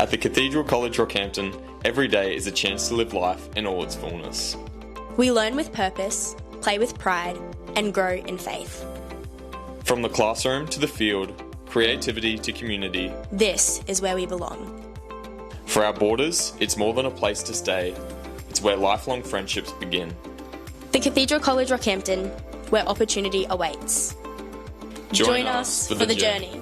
At the Cathedral College Rockhampton, every day is a chance to live life in all its fullness. We learn with purpose, play with pride, and grow in faith. From the classroom to the field, creativity to community, this is where we belong. For our boarders, it's more than a place to stay. It's where lifelong friendships begin. The Cathedral College Rockhampton, where opportunity awaits. Join us for the journey.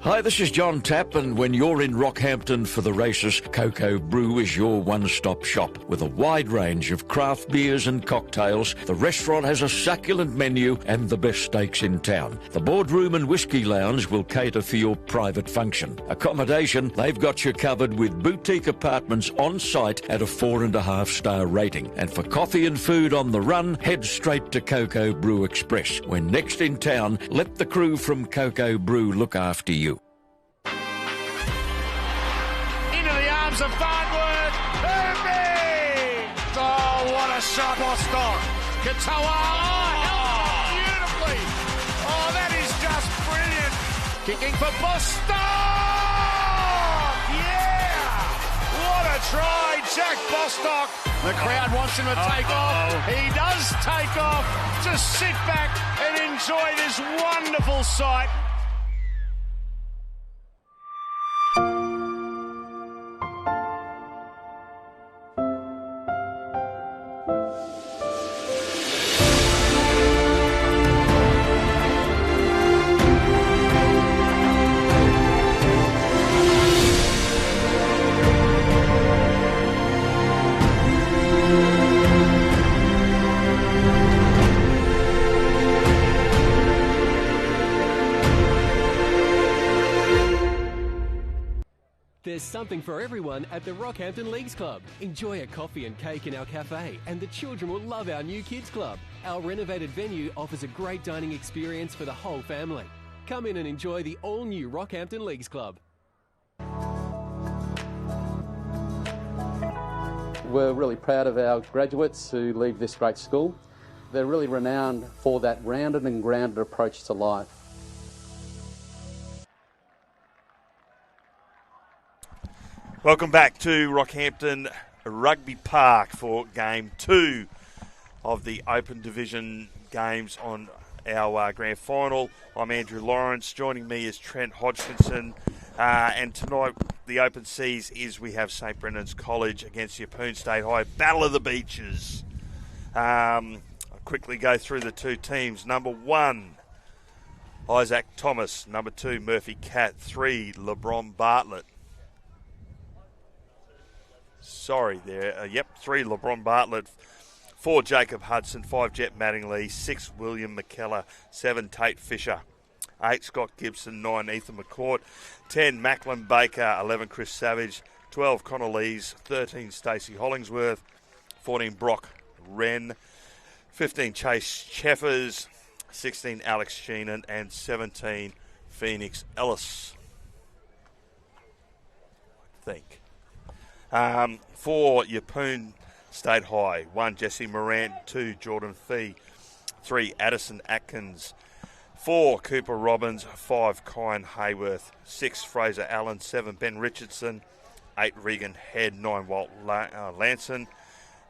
Hi, this is John Tapp, and when you're in Rockhampton for the races, Cocoa Brew is your one-stop shop. With a wide range of craft beers and cocktails, the restaurant has a succulent menu and the best steaks in town. The boardroom and whiskey lounge will cater for your private function. Accommodation, they've got you covered with boutique apartments on site at a 4.5-star rating. And for coffee and food on the run, head straight to Cocoa Brew Express. When next in town, let the crew from Cocoa Brew look after you. Of Farnworth, Herbie! Oh, what a shot, Bostock! Katoa, oh, beautifully! Oh, that is just brilliant! Kicking for Bostock! Yeah! What a try, Jack Bostock! The crowd wants him to take off. He does take off. Just sit back and enjoy this wonderful sight. There's something for everyone at the Rockhampton Leagues Club. Enjoy a coffee and cake in our cafe, and the children will love our new kids club. Our renovated venue offers a great dining experience for the whole family. Come in and enjoy the all-new Rockhampton Leagues Club. We're really proud of our graduates who leave this great school. They're really renowned for that rounded and grounded approach to life. Welcome back to Rockhampton Rugby Park for Game 2 of the Open Division games on our Grand Final. I'm Andrew Lawrence. Joining me is Trent Hodgkinson. And tonight, the Open Seas is we have St Brendan's College against Yeppoon State High. Battle of the Beaches. I'll quickly go through the two teams. Number 1, Isaac Thomas. Number 2, Murphy Catt. 3, LeBron Bartlett. 3, LeBron Bartlett. 4, Jacob Hudson. 5, Jet Mattingly. 6, William McKellar. 7, Tate Fisher. 8, Scott Gibson. 9, Ethan McCourt. 10, Macklin Baker. 11, Chris Savage. 12, Connor Lees. 13, Stacey Hollingsworth. 14, Brock Wren. 15, Chase Cheffers. 16, Alex Sheenan. And 17, Phoenix Ellis. I think. For Yeppoon State High, 1, Jesse Morant. 2, Jordan Fee. 3, Addison Atkins. 4, Cooper Robbins. 5, Kyan Hayworth. 6, Fraser Allen. 7, Ben Richardson. 8, Regan Head. 9, Walt Lanson.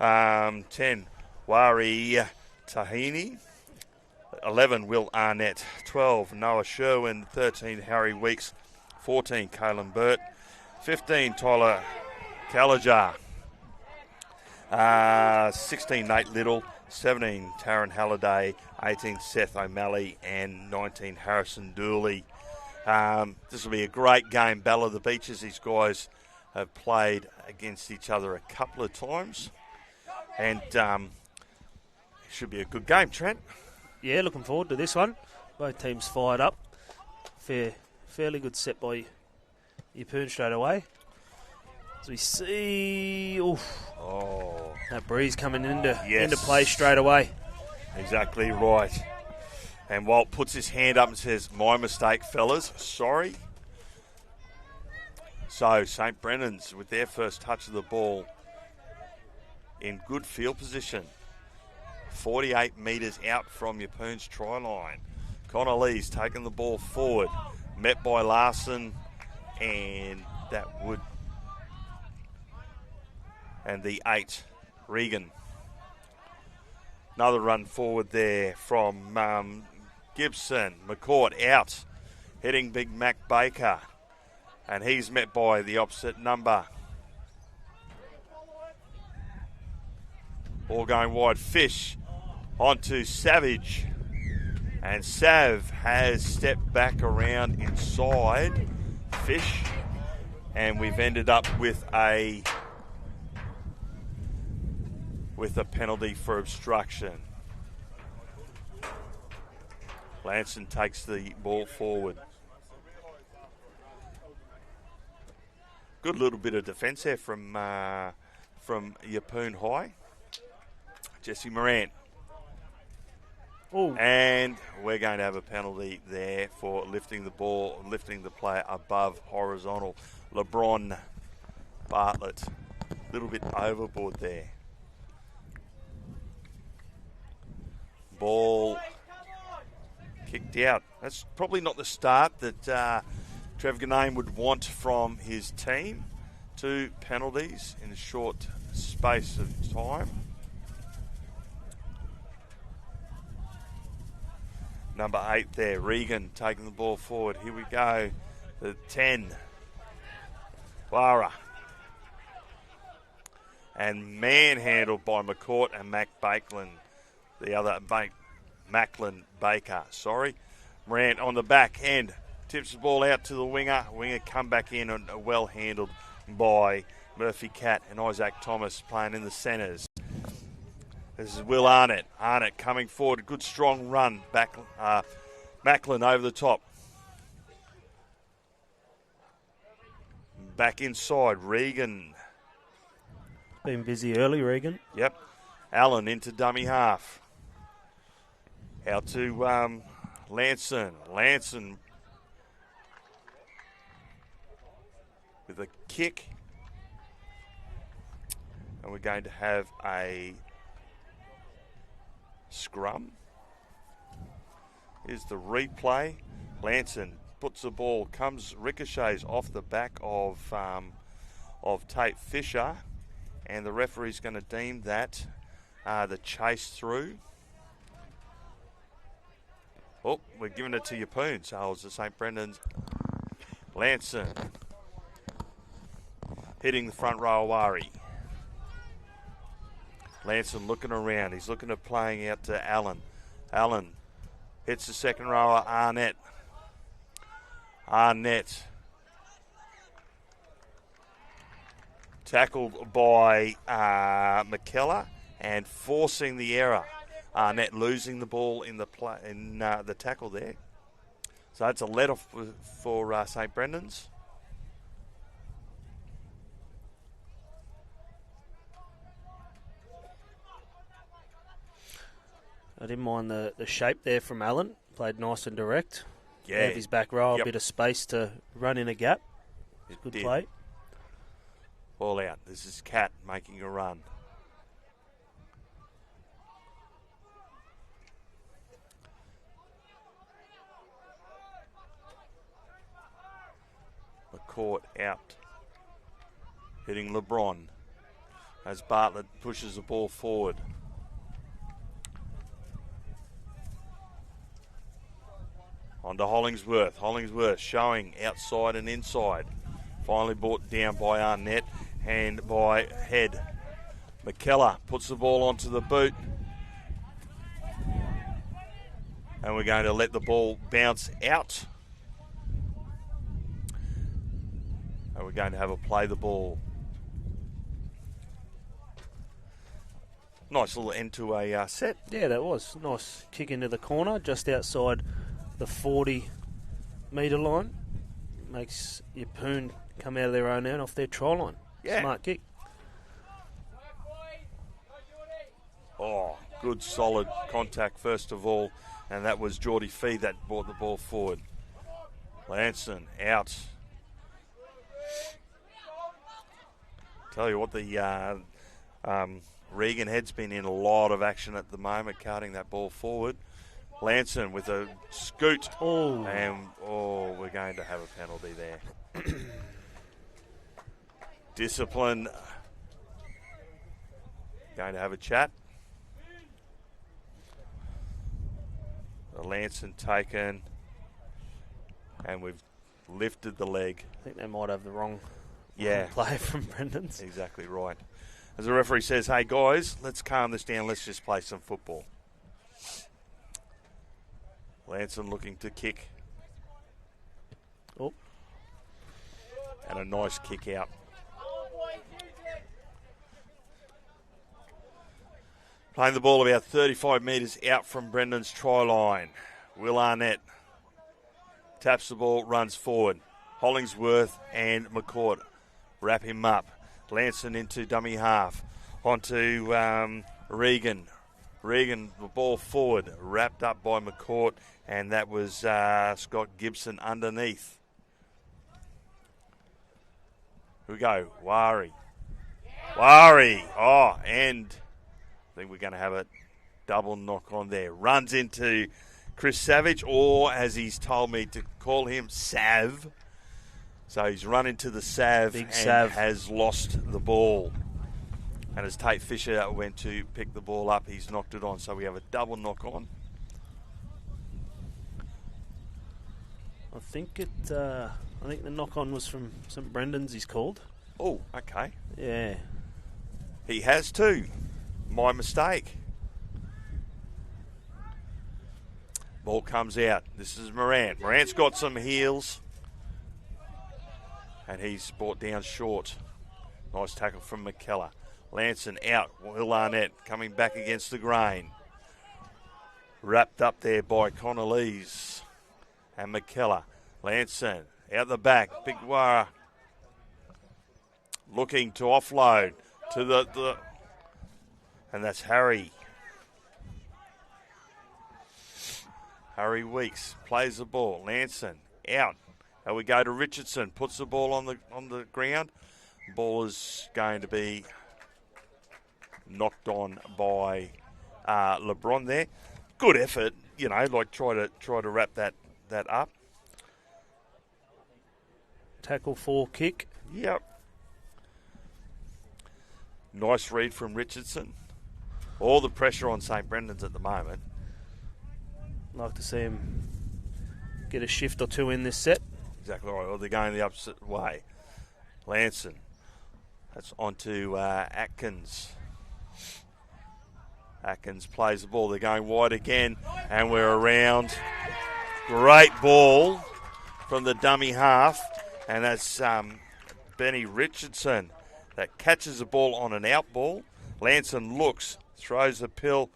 10, Wari Tahini. 11, Will Arnett. 12, Noah Sherwin. 13, Harry Weeks. 14, Caelan Burt. 15, Tyler Callagher. 16, Nate Little. 17, Taron Halliday. 18, Seth O'Malley. And 19, Harrison Dooley. This will be a great game. Battle of the Beaches. These guys have played against each other a couple of times. And it should be a good game, Trent. Yeah, looking forward to this one. Both teams fired up. Fairly good set by Yeppoon straight away. As we see, that breeze coming into play straight away. Exactly right. And Walt puts his hand up and says, "My mistake, fellas. Sorry." So St. Brennan's with their first touch of the ball in good field position. 48 metres out from Yeppoon's try line. Connor Lee's taking the ball forward. Met by Larson, and that would... And the 8, Regan. Another run forward there from Gibson. McCourt out, heading Big Mac Baker. And he's met by the opposite number. Ball going wide. Fish onto Savage. And Sav has stepped back around inside Fish. And we've ended up with a penalty for obstruction. Lanson takes the ball forward. Good little bit of defence there from Yeppoon High. Jesse Morant. Ooh. And we're going to have a penalty there for lifting the player above horizontal. LeBron Bartlett, a little bit overboard there. Ball kicked out. That's probably not the start that Trev Ganane would want from his team. 2 penalties in a short space of time. Number 8 there, Regan taking the ball forward. Here we go. The 10, Wara. And manhandled by McCourt and Mac Bakeland. The other, Macklin Baker, sorry. Morant on the back end. Tips the ball out to the winger. Winger come back in and well handled by Murphy Catt and Isaac Thomas playing in the centres. This is Will Arnott. Arnott coming forward. Good strong run. Macklin over the top. Back inside. Regan. Been busy early, Regan. Yep. Allen into dummy half. Out to Lanson. Lanson with a kick. And we're going to have a scrum. Here's the replay. Lanson puts the ball, ricochets off the back of Tate Fisher, and the referee's going to deem that the chase through. Oh, we're giving it to Yeppoon, so it's the St. Brendan's. Lanson hitting the front row Awari. Lanson looking around. He's looking at playing out to Allen. Allen hits the second rower, Arnett. Arnett. Tackled by McKellar and forcing the error. Arnett losing the ball in the tackle there. So that's a let off for St. Brendan's. I didn't mind the shape there from Allen. Played nice and direct. Yeah. Gave his back row a bit of space to run in a gap. Good play. All out. This is Catt making a run. McCourt out. Hitting LeBron as Bartlett pushes the ball forward. On to Hollingsworth. Hollingsworth showing outside and inside. Finally brought down by Arnett and by Head. McKellar puts the ball onto the boot. And we're going to let the ball bounce out. And we're going to have a play the ball. Nice little end to a set. Yeah, that was. Nice kick into the corner, just outside the 40-metre line. Makes Yeppoon come out of their own end off their try line. Yeah. Smart kick. Oh, good solid contact first of all. And that was Geordie Fee that brought the ball forward. Lanson out. Tell you what, the Regan Head's been in a lot of action at the moment, carting that ball forward. Lanson with a scoot. Oh. And, we're going to have a penalty there. Discipline. Going to have a chat. Lanson taken. And we've lifted the leg. I think they might have the wrong Yeah. play from Brendan's. Exactly right. As the referee says, hey guys, let's calm this down, let's just play some football. Lanson looking to kick. Oh. And a nice kick out. Playing the ball about 35 metres out from Brendan's try line. Will Arnett taps the ball, runs forward. Hollingsworth and McCourt wrap him up. Lanson into dummy half. Onto Regan. Regan, the ball forward, wrapped up by McCourt, and that was Scott Gibson underneath. Here we go, Wari. Oh, and I think we're going to have a double knock on there. Runs into Chris Savage, or as he's told me to call him, Sav. So he's run into the Sav Big and Sav. has lost the ball. And as Tate Fisher went to pick the ball up, he's knocked it on. So we have a double knock on. I think the knock on was from St Brendan's. He's called. Oh, okay. Yeah. He has too. My mistake. Ball comes out. This is Morant. Morant's got some heels. And he's brought down short. Nice tackle from McKellar. Lanson out. Will Arnett coming back against the grain. Wrapped up there by Connolese and McKellar. Lanson out the back. Big Wara looking to offload to the and that's Harry. Harry Weeks plays the ball. Lanson out. Now we go to Richardson. Puts the ball on the ground. Ball is going to be knocked on by LeBron there. Good effort, like try to wrap that up. Tackle for kick. Yep. Nice read from Richardson. All the pressure on St Brendan's at the moment. Like to see him get a shift or two in this set. Exactly right. Well, they're going the opposite way. Lanson. That's onto Atkins. Atkins plays the ball. They're going wide again, and we're around. Great ball from the dummy half, and that's Benny Richardson that catches the ball on an out ball. Lanson looks, throws the pill.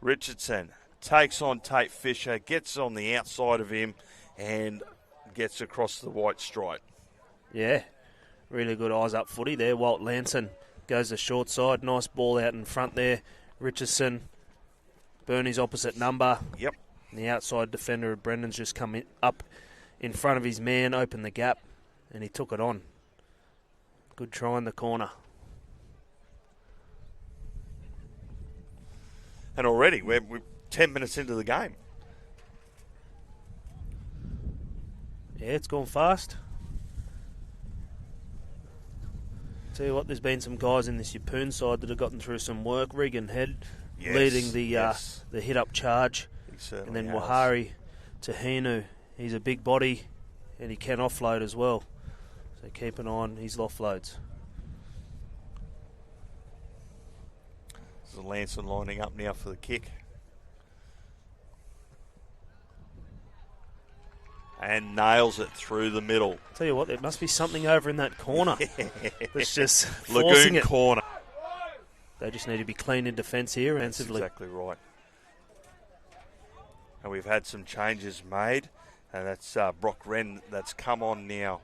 Richardson takes on Tate Fisher, gets on the outside of him, and gets across the white stripe. Yeah, really good eyes up footy there. Walt Lanson goes the short side. Nice ball out in front there. Richardson, Bernie's opposite number. Yep. And the outside defender of Brendan's just come up in front of his man, opened the gap, and he took it on. Good try in the corner. And already we're 10 minutes into the game. Yeah, it's gone fast. Tell you what, there's been some guys in this Yeppoon side that have gotten through some work. Regan Head leading the hit-up charge. And then Wahari Tahinu. He's a big body and he can offload as well. So keep an eye on his offloads. This is Lanson lining up now for the kick. and nails it through the middle. Tell you what, there must be something over in that corner that's just forcing Lagoon it. corner. They just need to be clean in defence here, offensively. That's exactly right. And we've had some changes made, and that's Brock Wren that's come on now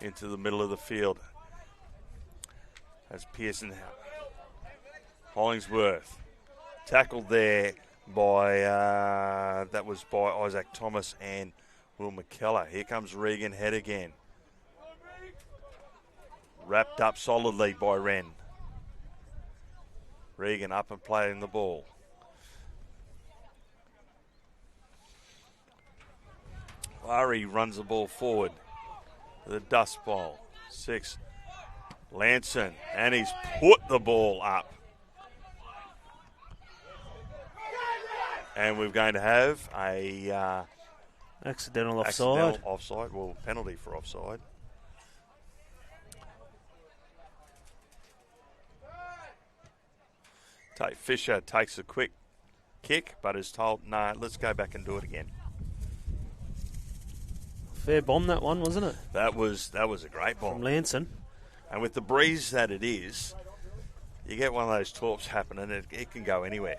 into the middle of the field. As Pearson Hollingsworth tackled there by that was by Isaac Thomas and Will McKellar. Here comes Regan Head again. Wrapped up solidly by Wren. Regan up and playing the ball. Ari runs the ball forward. The dust bowl. 6. Lanson. And he's put the ball up. And we're going to have a accidental offside. Well, penalty for offside. Fisher takes a quick kick, but is told, no, let's go back and do it again. Fair bomb, that one, wasn't it? That was a great bomb. From Lanson. And with the breeze that it is, you get one of those torps happening, it can go anywhere.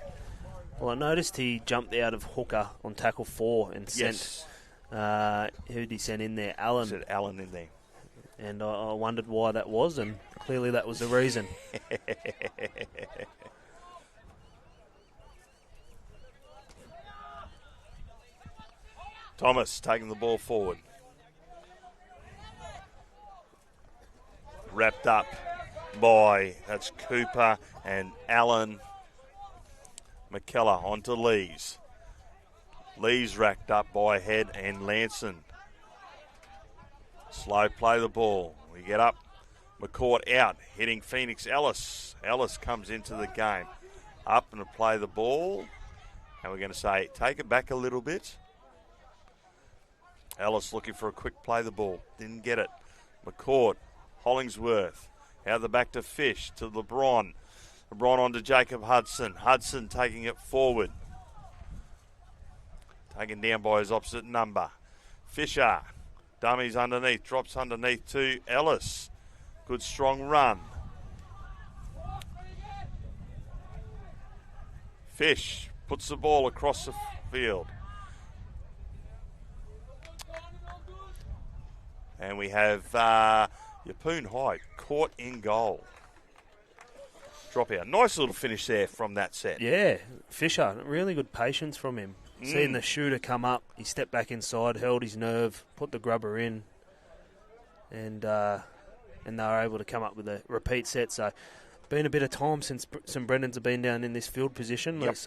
Well, I noticed he jumped out of hooker on tackle 4 and sent, who'd he send in there? Allen. Said Allen in there. And I wondered why that was, and clearly that was the reason. Thomas taking the ball forward. Wrapped up by, that's Cooper and Allen. McKellar onto Lees. Lees racked up by Head and Lanson. Slow play the ball. We get up. McCourt out, hitting Phoenix Ellis. Ellis comes into the game. Up and play the ball. And we're going to say, take it back a little bit. Ellis looking for a quick play the ball. Didn't get it. McCourt, Hollingsworth. Out the back to Fish, to LeBron. LeBron on to Jacob Hudson. Hudson taking it forward. Taken down by his opposite number. Fisher. Dummies underneath. Drops underneath to Ellis. Good strong run. Fish puts the ball across the field. And we have Yeppoon High caught in goal. Drop out. Nice little finish there from that set. Yeah, Fisher, really good patience from him. Seeing the shooter come up, he stepped back inside, held his nerve, put the grubber in, and they were able to come up with a repeat set. So, been a bit of time since St Brendan's have been down in this field position. Yep.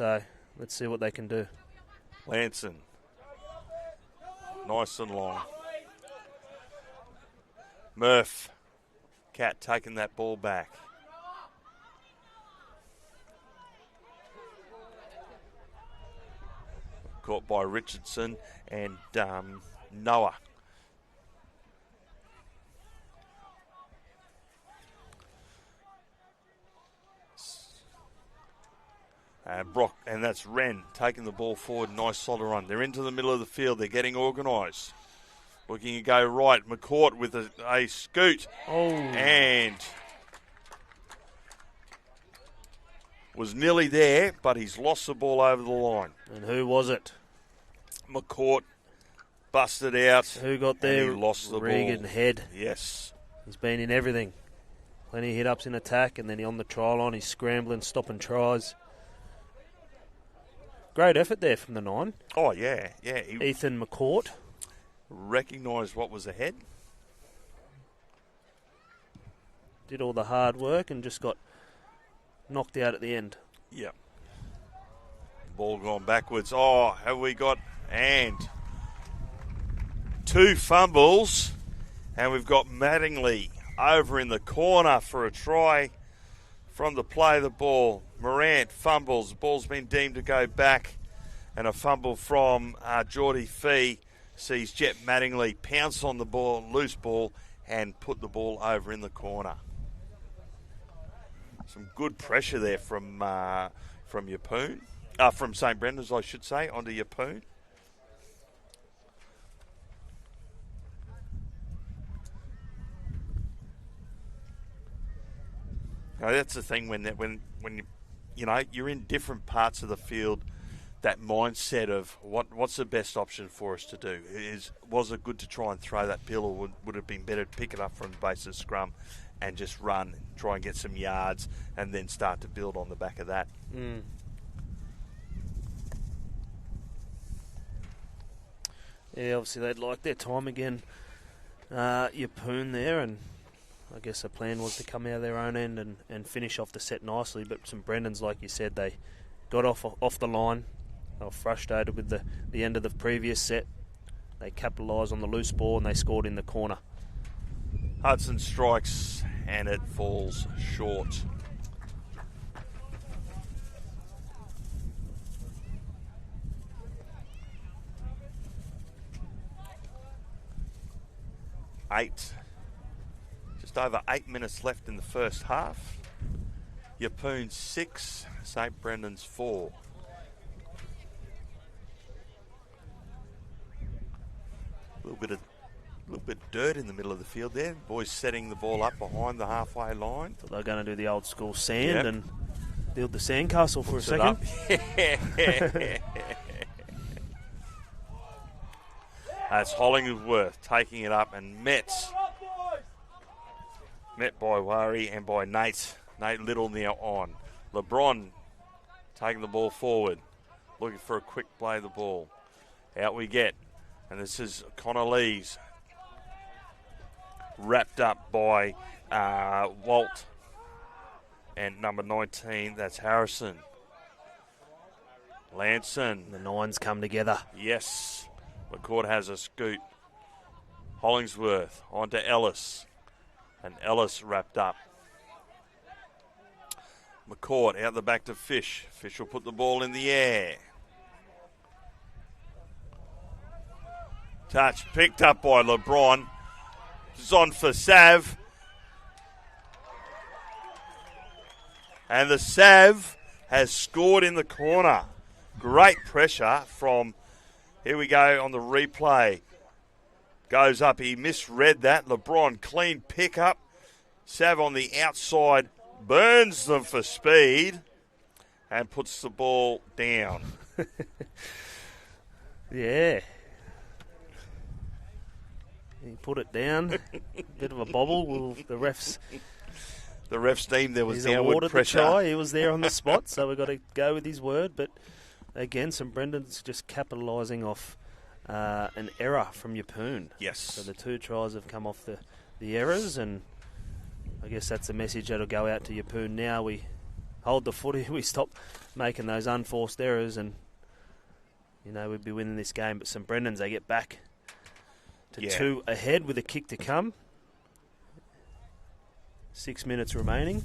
Let's see what they can do. Lanson. Nice and long. Murph. Cat taking that ball back. Caught by Richardson and Noah. Brock, and that's Wren taking the ball forward. Nice solid run. They're into the middle of the field. They're getting organised. Looking to go right. McCourt with a scoot. Oh. And was nearly there, but he's lost the ball over the line. And who was it? McCourt busted out. Who got there? And he lost the Regan ball. Head. Yes. He's been in everything. Plenty of hit-ups in attack, and then he on the try line. He's scrambling, stopping tries. Great effort there from the 9. Oh, yeah. Yeah. He Ethan McCourt. recognised what was ahead. Did all the hard work and just got knocked out at the end. Yep. Ball gone backwards. Oh, have we got... And 2 fumbles. And we've got Mattingly over in the corner for a try from the play of the ball. Morant fumbles. The ball's been deemed to go back. And a fumble from Geordie Fee sees Jet Mattingly pounce on the ball, loose ball, and put the ball over in the corner. Some good pressure there from Yeppoon. From St Brendan's, I should say, onto Yeppoon. That's the thing when you're in different parts of the field. That mindset of what's the best option for us to do? Was it good to try and throw that pill, or would it have been better to pick it up from the base of the scrum and just run, try and get some yards, and then start to build on the back of that? Yeah, obviously they'd like their time again. Yeppoon there, and I guess the plan was to come out of their own end and finish off the set nicely, but St Brendan's, like you said, they got off the line. They were frustrated with the end of the previous set. They capitalised on the loose ball and they scored in the corner. Hudson strikes and it falls short. Just over 8 minutes left in the first half. Yeppoon 6, St Brendan's 4. A little bit of dirt in the middle of the field there. Boys setting the ball up behind the halfway line. Thought they were going to do the old school sand and build the sandcastle for a second. That's Hollingsworth taking it up, and met by Worry and by Nate. Nate Little now on. LeBron taking the ball forward, looking for a quick play of the ball. Out we get. And this is Connor Lees, wrapped up by Walt. And number 19, that's Harrison. Lanson. The nines come together. Yes. McCord has a scoot. Hollingsworth onto Ellis. And Ellis wrapped up. McCord out the back to Fish. Fish will put the ball in the air. Touch picked up by LeBron. It's on for Sav. And the Sav has scored in the corner. Great pressure from, here we go on the replay. Goes up, he misread that. LeBron, clean pick up. Sav on the outside, burns them for speed and puts the ball down. Yeah. He put it down. Bit of a bobble. The refs deemed there was downward awarded pressure. The try. He was there on the spot, so we've got to go with his word. But again, St Brendan's just capitalising off an error from Yeppoon. Yes. So the two tries have come off the errors, and I guess that's a message that'll go out to Yeppoon now. We hold the footy, we stop making those unforced errors, and we'd be winning this game. But St Brendan's, they get back to 2 ahead with a kick to come. 6 minutes remaining.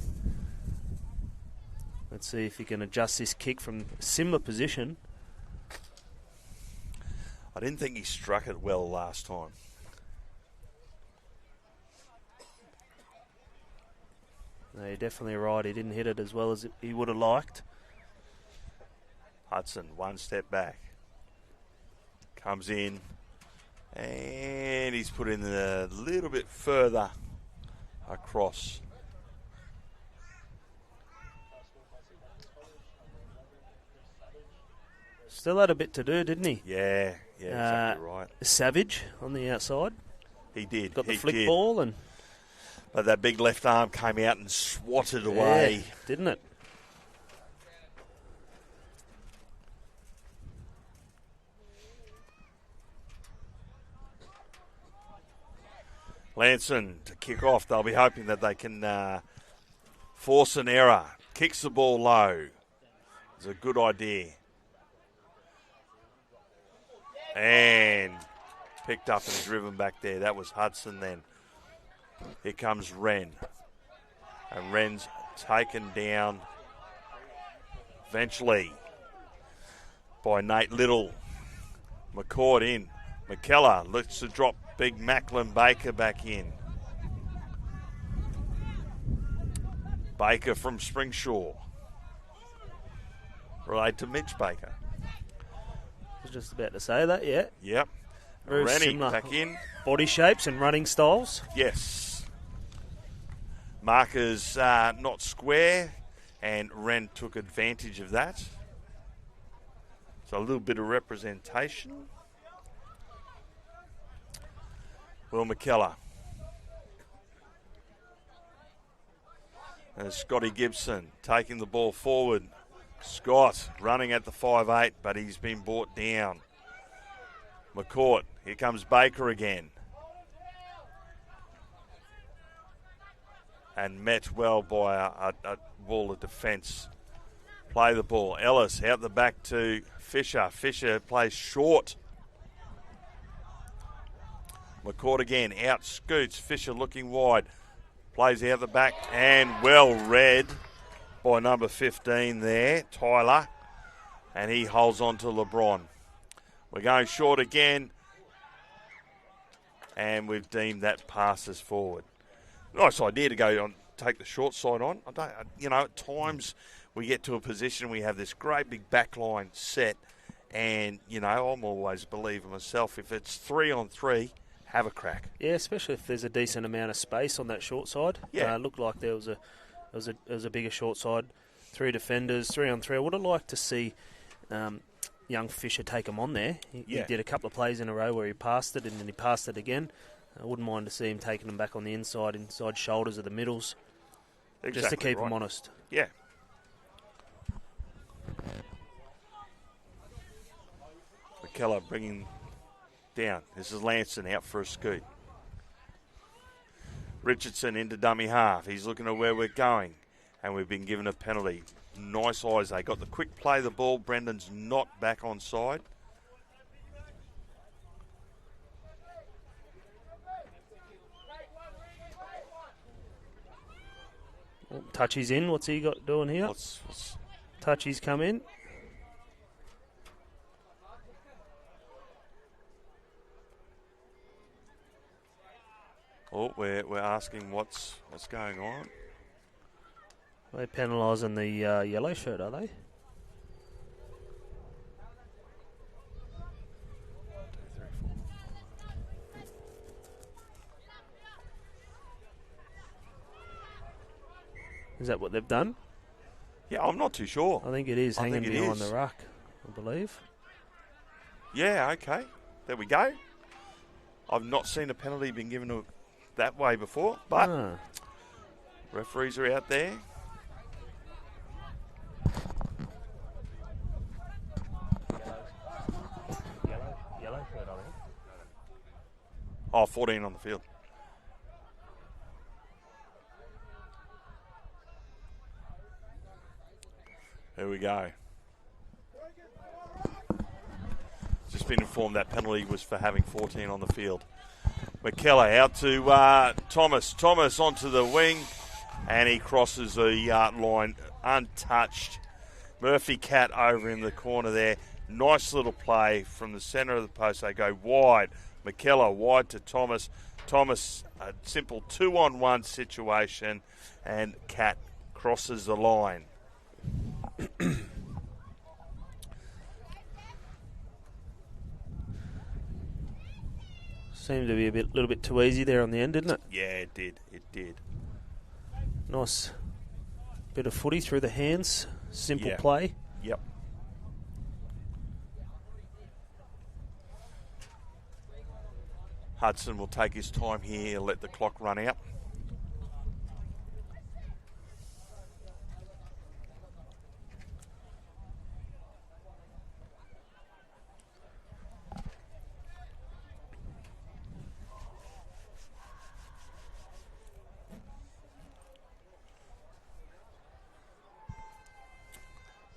Let's see if he can adjust this kick from a similar position. I didn't think he struck it well last time. No, you're definitely right. He didn't hit it as well as he would have liked. Hudson, one step back. Comes in. And he's put in a little bit further across. Still had a bit to do, didn't he? Yeah, exactly right. Savage on the outside. He did. Got the flick ball, and but that big left arm came out and swatted away. Didn't it? Lanson to kick off. They'll be hoping that they can force an error. Kicks the ball low. It's a good idea. And picked up and driven back there. That was Hudson then. Here comes Wren. And Wren's taken down eventually by Nate Little. McCord in. McKellar looks to drop big Macklin Baker back in. Baker from Springshaw. Related to Mitch Baker. I was just about to say that, yeah. Yep. Very Rennie similar back in. Body shapes and running styles. Yes. Markers not square, and Wren took advantage of that. So a little bit of representation. Will McKellar. And Scotty Gibson taking the ball forward. Scott running at the 5'8", but he's been brought down. McCourt, here comes Baker again. And met well by a wall of defence. Play the ball. Ellis out the back to Fisher. Fisher plays short. McCourt again, out scoots. Fisher looking wide. Plays out the back and well read by number 15 there, Tyler. And he holds on to LeBron. We're going short again. And we've deemed that passes forward. Nice idea to go on, take the short side on. At times we get to a position we have this great big back line set. And, I'm always a believer myself. If it's 3-on-3, have a crack. Yeah, especially if there's a decent amount of space on that short side. Yeah. Looked like there was a bigger short side. 3 defenders, 3-on-3. I would have liked to see young Fisher take him on there. He did a couple of plays in a row where he passed it and then he passed it again. I wouldn't mind to see him taking them back on the inside shoulders of the middles, Exactly just to keep right. them honest. Yeah. McKellar bringing down. This is Lanson out for a scoot. Richardson into dummy half. He's looking at where we're going, and we've been given a penalty. Nice eyes. They got the quick play of the ball. Brendan's not back on side. Touchy's in. What's he got doing here? Touchy's come in. Oh, we're asking what's going on. Are they penalising the yellow shirt, are they? Is that what they've done? Yeah, I'm not too sure. I think it is hanging behind the ruck, I believe. Yeah, okay. There we go. I've not seen a penalty being given that way before, but referees are out there. Yellow shirt, I think. Oh, 14 on the field. There we go. Just been informed that penalty was for having 14 on the field. McKellar out to Thomas. Thomas onto the wing, and he crosses the line untouched. Murphy Cat over in the corner there. Nice little play from the centre of the post. They go wide. McKellar wide to Thomas. Thomas, a simple 2-on-1 situation, and Cat crosses the line. Seemed to be a little bit too easy there on the end, didn't it? Yeah, it did. It did. Nice bit of footy through the hands. Simple Yeah. play. Yep. Hudson will take his time here, let the clock run out.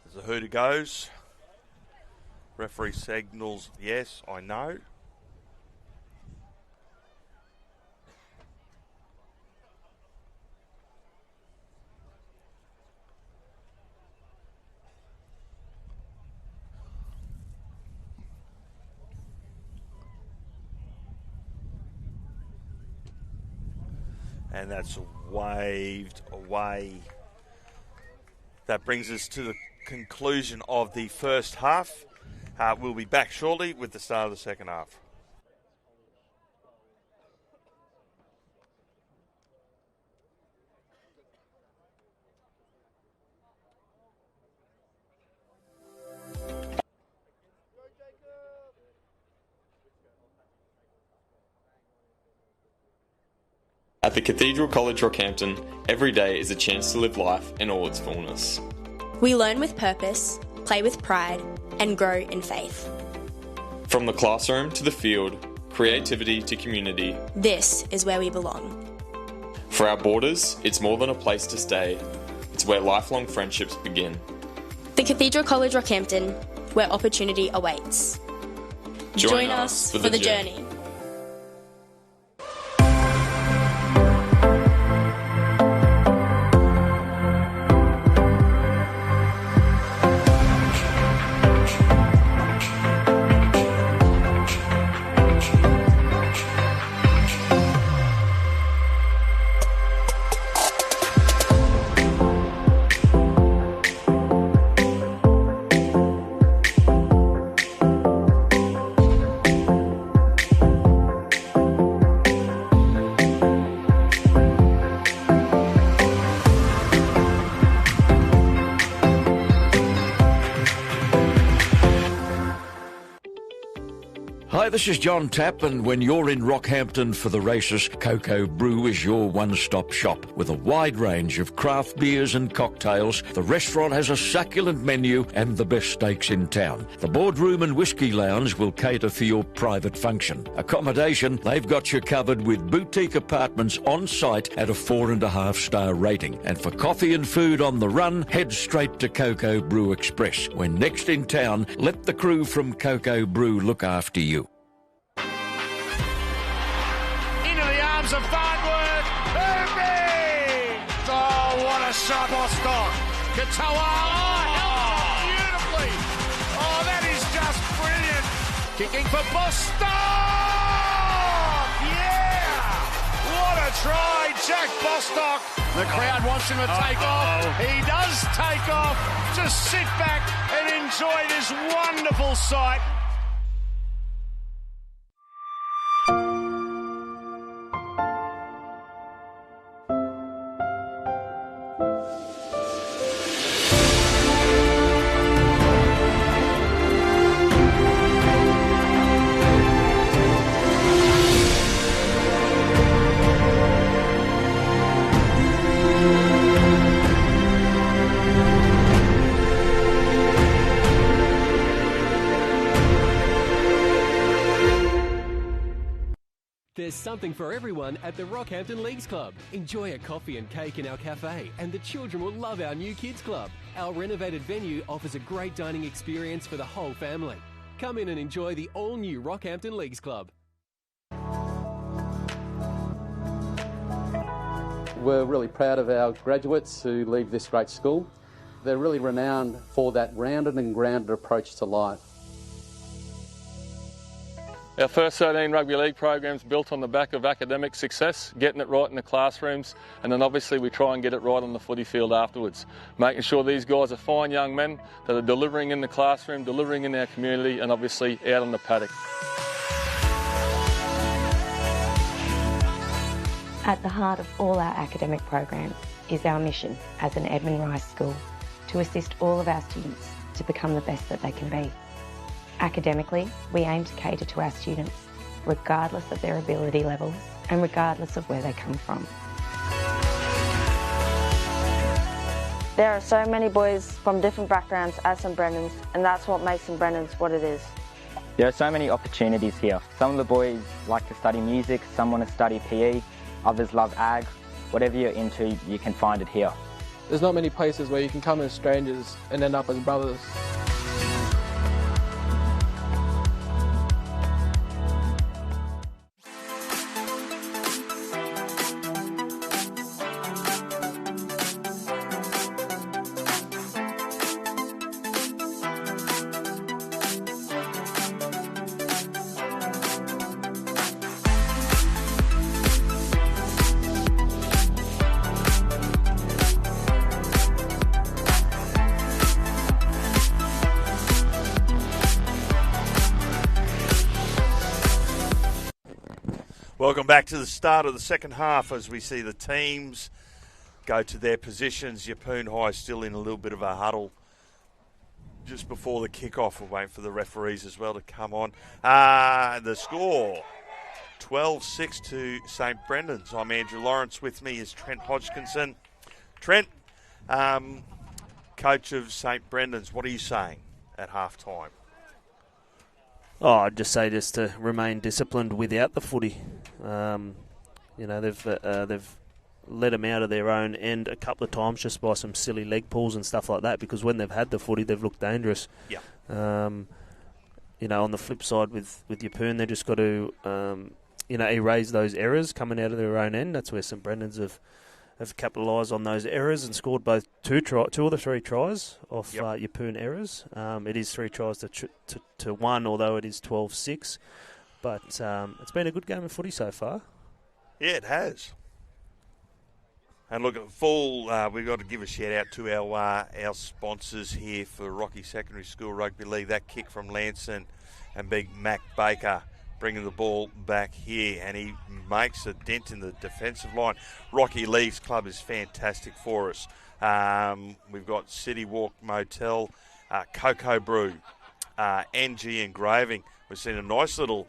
As the hooter goes, referee signals, yes, I know. And that's waved away. That brings us to the conclusion of the first half. We'll be back shortly with the start of the second half. At the Cathedral College Rockhampton, every day is a chance to live life in all its fullness. We learn with purpose, play with pride, and grow in faith. From the classroom to the field, creativity to community, This is where we belong. for our boarders, it's more than a place to stay. It's where lifelong friendships begin. The Cathedral College Rockhampton, where opportunity awaits. Join us for the journey. Hi, this is John Tapp, and when you're in Rockhampton for the races, Cocoa Brew is your one-stop shop. With a wide range of craft beers and cocktails, the restaurant has a succulent menu and the best steaks in town. The boardroom and whiskey lounge will cater for your private function. Accommodation, they've got you covered with boutique apartments on site at a 4.5-star rating. And for coffee and food on the run, head straight to Cocoa Brew Express. When next in town, let the crew from Cocoa Brew look after you. Of Farnworth, Rugby! Oh, what a shot, Bostock! Katoa, held beautifully! Oh, that is just brilliant! Kicking for Bostock! Yeah! What a try, Jack Bostock! The crowd wants him to take off. He does take off. Just sit back and enjoy this wonderful sight. There's something for everyone at the Rockhampton Leagues Club. Enjoy a coffee and cake in our cafe, and the children will love our new kids club. Our renovated venue offers a great dining experience for the whole family. Come in and enjoy the all-new Rockhampton Leagues Club. We're really proud of our graduates who leave this great school. They're really renowned for that rounded and grounded approach to life. Our first 13 rugby league programs built on the back of academic success, getting it right in the classrooms, and then obviously we try and get it right on the footy field afterwards, making sure these guys are fine young men that are delivering in the classroom, delivering in our community, and obviously out on the paddock. At the heart of all our academic programs is our mission as an Edmund Rice school to assist all of our students to become the best that they can be. Academically, we aim to cater to our students, regardless of their ability levels and regardless of where they come from. There are so many boys from different backgrounds at St Brendan's, and that's what makes St Brendan's what it is. There are so many opportunities here. Some of the boys like to study music, some want to study PE, others love ag. Whatever you're into, you can find it here. There's not many places where you can come as strangers and end up as brothers. Welcome back to the start of the second half as we see the teams go to their positions. Yeppoon High still in a little bit of a huddle just before the kickoff. We're waiting for the referees as well to come on. The score, 12-6 to St Brendan's. I'm Andrew Lawrence. With me is Trent Hodgkinson. Trent, coach of St Brendan's, what are you saying at half-time? Oh, I'd just say just to remain disciplined without the footy. They've let them out of their own end a couple of times just by some silly leg pulls and stuff like that, because when they've had the footy, they've looked dangerous. Yeah. On the flip side with Yeppoon, they just got to, erase those errors coming out of their own end. That's where St Brendan's have capitalised on those errors and scored both two of the three tries off Yeppoon errors. It is 3 tries to 1, although it is 12-6. But it's been a good game of footy so far. Yeah, it has. And look, we've got to give a shout out to our sponsors here for Rocky Secondary School Rugby League. That kick from Lanson and big Mac Baker bringing the ball back here, and he makes a dent in the defensive line. Rocky Leagues Club is fantastic for us. We've got City Walk Motel, Cocoa Brew, NG Engraving. We've seen a nice little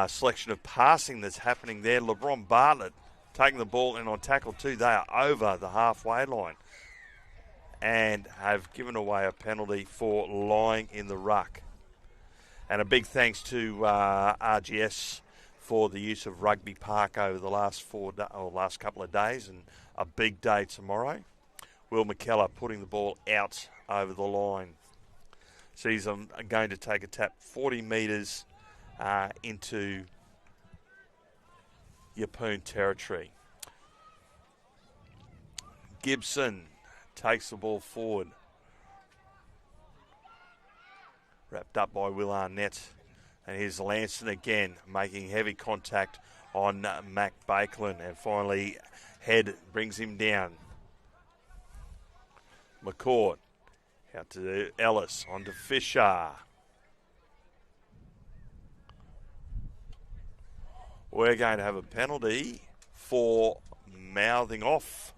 selection of passing that's happening there. LeBron Bartlett taking the ball in on tackle 2. They are over the halfway line and have given away a penalty for lying in the ruck. And a big thanks to RGS for the use of Rugby Park over the last couple of days, and a big day tomorrow. Will McKellar putting the ball out over the line. So he's going to take a tap 40 metres into Yeppoon territory. Gibson takes the ball forward. Wrapped up by Will Arnett. And here's Lanson again, making heavy contact on Mac Bakelin. And finally, Head brings him down. McCord out to Ellis, on to Fisher. We're going to have a penalty for mouthing off.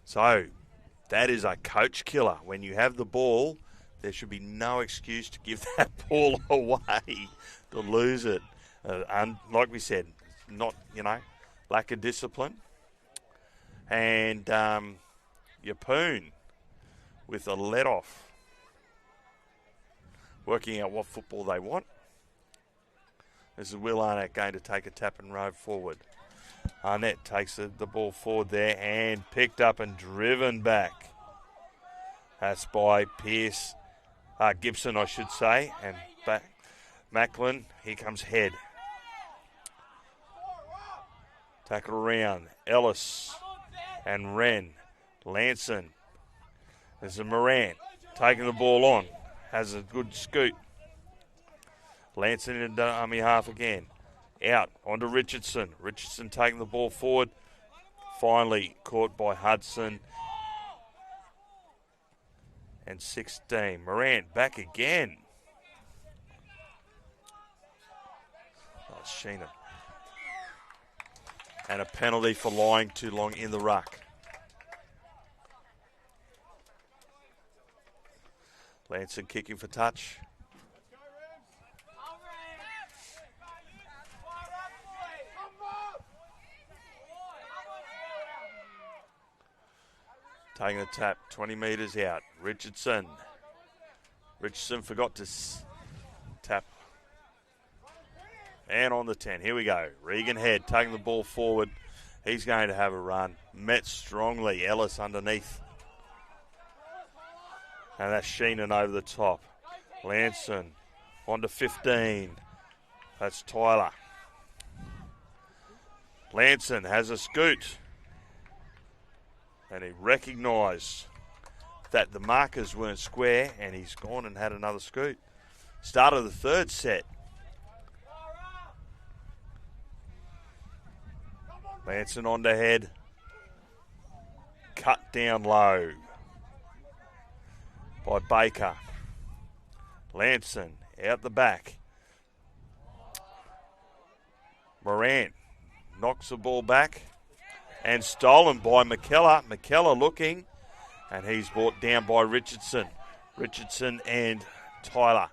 So, that is a coach killer. When you have the ball, there should be no excuse to give that ball away, to lose it. And like we said, not, lack of discipline. And Yeppoon with a let-off, working out what football they want. This is Will Arnett going to take a tap and row forward. Arnett takes the ball forward there and picked up and driven back. That's by Gibson, I should say. And back, Macklin, here comes Head. Tackle around, Ellis and Wren. Lanson. There's a Moran taking the ball on. Has a good scoot. Lanson in the dummy half again. Out onto Richardson. Richardson taking the ball forward. Finally caught by Hudson. And 16. Moran back again. Oh, Sheena. And a penalty for lying too long in the ruck. Lanson kicking for touch. Taking the tap, 20 metres out. Richardson forgot to tap. And on the 10, here we go. Regan Head taking the ball forward. He's going to have a run. Met strongly. Ellis underneath. And that's Sheenan over the top. Lanson on to 15. That's Tyler. Lanson has a scoot. And he recognised that the markers weren't square, and he's gone and had another scoot. Start of the third set. Lanson on to Head. Cut down low by Baker. Lanson out the back. Moran knocks the ball back and stolen by McKellar. McKellar looking, And he's brought down by Richardson. Richardson and Tyler.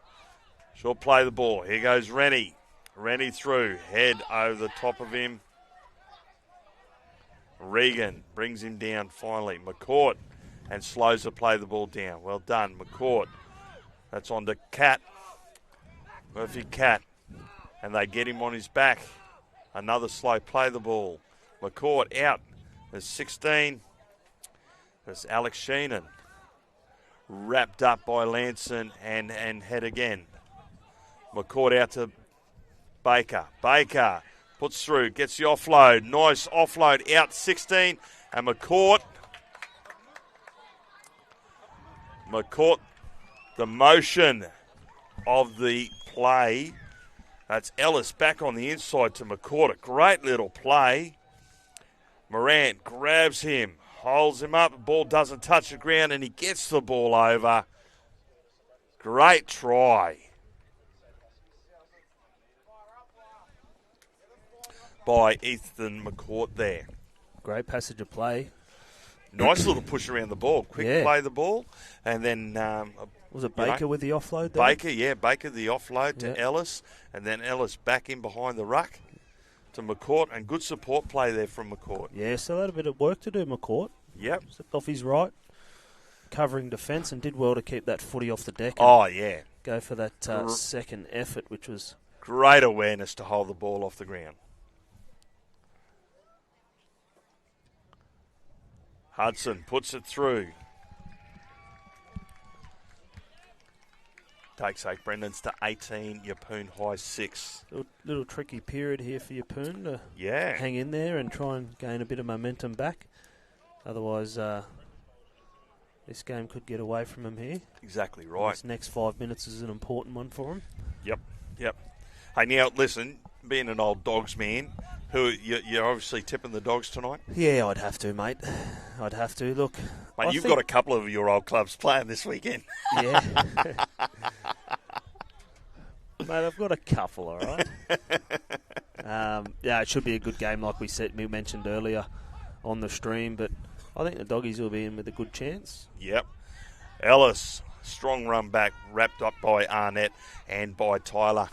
She'll play the ball. Here goes Rennie. Rennie through. Head over the top of him. Regan brings him down finally. McCourt and slows to play the ball down. Well done, McCourt. That's on to Cat. Murphy Cat. And they get him on his back. Another slow play the ball. McCourt out. There's 16. There's Alex Sheenan. Wrapped up by Lanson and head again. McCourt out to Baker. Baker puts through, gets the offload. Nice offload out 16. And McCourt, the motion of the play. That's Ellis back on the inside to McCourt. A great little play. Morant grabs him, holds him up. The ball doesn't touch the ground and he gets the ball over. Great try by Ethan McCourt there. Great passage of play. Nice little push around the ball. Quick play the ball. And then... was it Baker with the offload there? Baker the offload to Ellis. And then Ellis back in behind the ruck to McCourt. And good support play there from McCourt. Yeah, so had a bit of work to do, McCourt. Yep. Stepped off his right, covering defence, and did well to keep that footy off the deck. Go for that second effort, which was... Great awareness to hold the ball off the ground. Hudson puts it through. Takes St. Brendan's to 18, Yeppoon High 6. Little tricky period here for Yeppoon to hang in there and try and gain a bit of momentum back. Otherwise, this game could get away from him here. Exactly right. This next 5 minutes is an important one for him. Yep. Hey, now, listen, being an old Dogs man, you're obviously tipping the Dogs tonight? Yeah, I'd have to, mate. I'd have to. Look, mate, you've got a couple of your old clubs playing this weekend. Yeah. Mate, I've got a couple, all right? It should be a good game, like we mentioned earlier on the stream, but I think the Doggies will be in with a good chance. Yep. Ellis, strong run back, wrapped up by Arnett and by Tyler.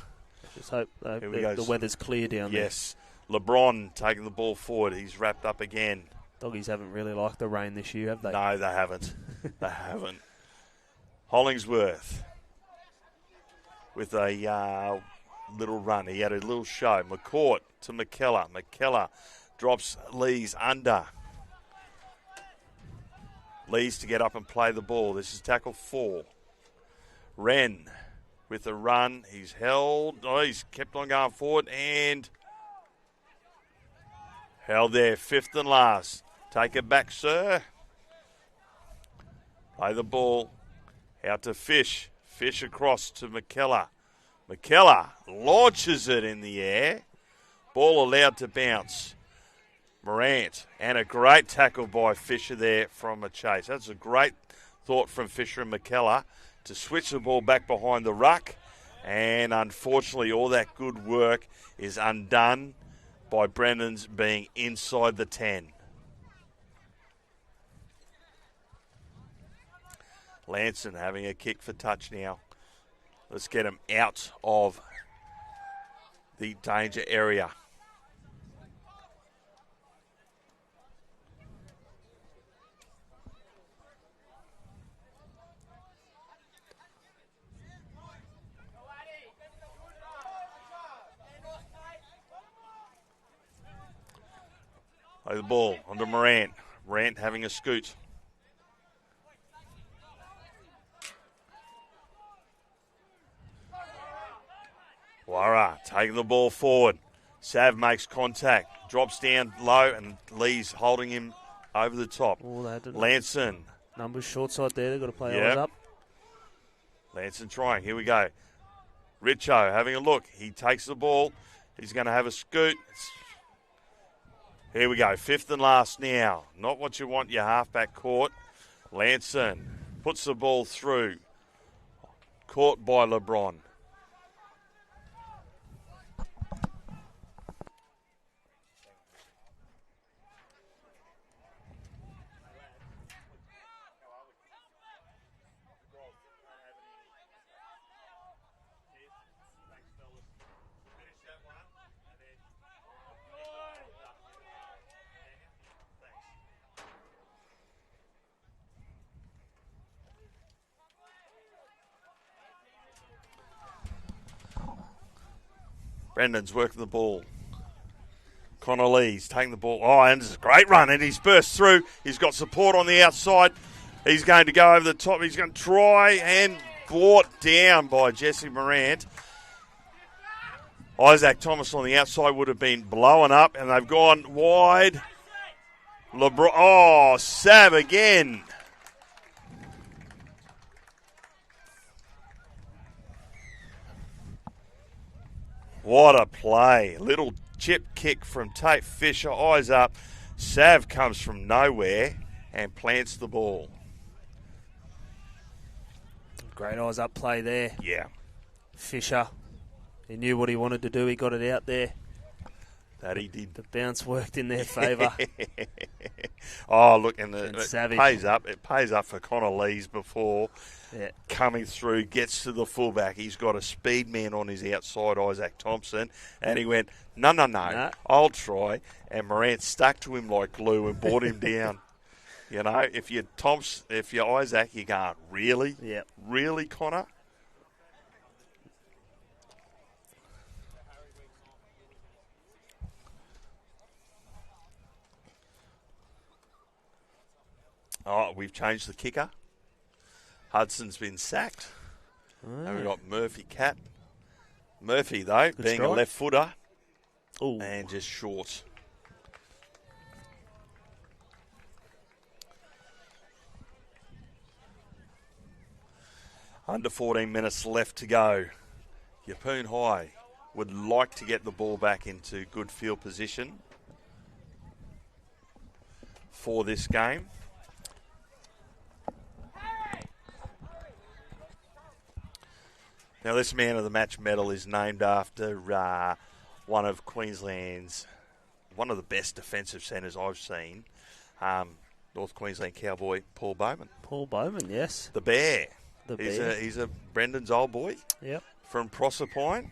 Just hope the weather's clear down there. Yes. LeBron taking the ball forward. He's wrapped up again. Doggies haven't really liked the rain this year, have they? No, they haven't. They haven't. Hollingsworth with a little run. He had a little show. McCourt to McKellar. McKellar drops Lees under. Lees to get up and play the ball. This is tackle 4. Wren with a run. He's held. He's kept on going forward and held there. 5th and last. Take it back, sir. Play the ball out to Fish. Fish across to McKellar. McKellar launches it in the air. Ball allowed to bounce. Morant, and a great tackle by Fisher there from a chase. That's a great thought from Fisher and McKellar to switch the ball back behind the ruck. And unfortunately, all that good work is undone by Brennan's being inside the 10. Lanson having a kick for touch now. Let's get him out of the danger area. Play the ball onto Morant. Morant having a scoot. Wara taking the ball forward. Sav makes contact. Drops down low and Lee's holding him over the top. Lanson. Numbers short side there. They've got to play eyes up. Lanson trying. Here we go. Richo having a look. He takes the ball. He's going to have a scoot. Here we go. 5th and last now. Not what you want your halfback caught. Lanson puts the ball through. Caught by LeBron. Brendan's working the ball. Connor Lee's taking the ball. Oh, and it's a great run, and he's burst through. He's got support on the outside. He's going to go over the top. He's going to try and brought down by Jesse Morant. Isaac Thomas on the outside would have been blowing up, and they've gone wide. LeBron. Oh, Sav again. What a play. Little chip kick from Tate Fisher. Eyes up. Sav comes from nowhere and plants the ball. Great eyes up play there. Yeah. Fisher. He knew what he wanted to do. He got it out there. That he did. The bounce worked in their favour. Oh, look, and it Savage. pays up. It pays up for Connor Lees before Yeah. coming through, gets to the fullback. He's got a speed man on his outside, Isaac Thompson, and he went, no, I'll try. And Morant stuck to him like glue and brought him down. You know, if you're Isaac, you're going, really? Yeah. Really, Connor? Oh, we've changed the kicker. Hudson's been sacked. And we've got Murphy Cat. Murphy, though, Good being strike. a left footer. Ooh. And just short. Under 14 minutes left to go. Yeppoon High would like to get the ball back into good field position for this game. Now, this man of the match medal is named after one of Queensland's, one of the best defensive centres I've seen, North Queensland Cowboy Paul Bowman. Paul Bowman, yes. The Bear. The He's Bear. He's a Brendan's old boy. Yep. From Proserpine.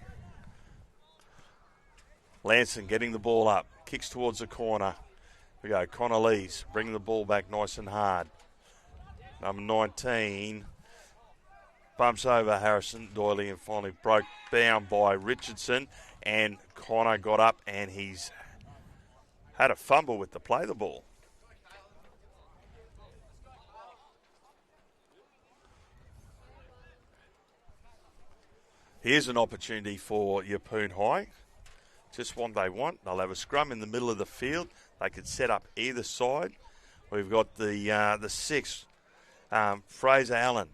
Lanson getting the ball up. Kicks towards the corner. We go. Connor Lees bringing the ball back nice and hard. Number 19 bumps over Harrison Doyley and finally broke down by Richardson. And Connor got up and he's had a fumble with the play the ball. Here's an opportunity for Yeppoon High. Just what they want. They'll have a scrum in the middle of the field. They could set up either side. We've got the 6, Fraser Allen.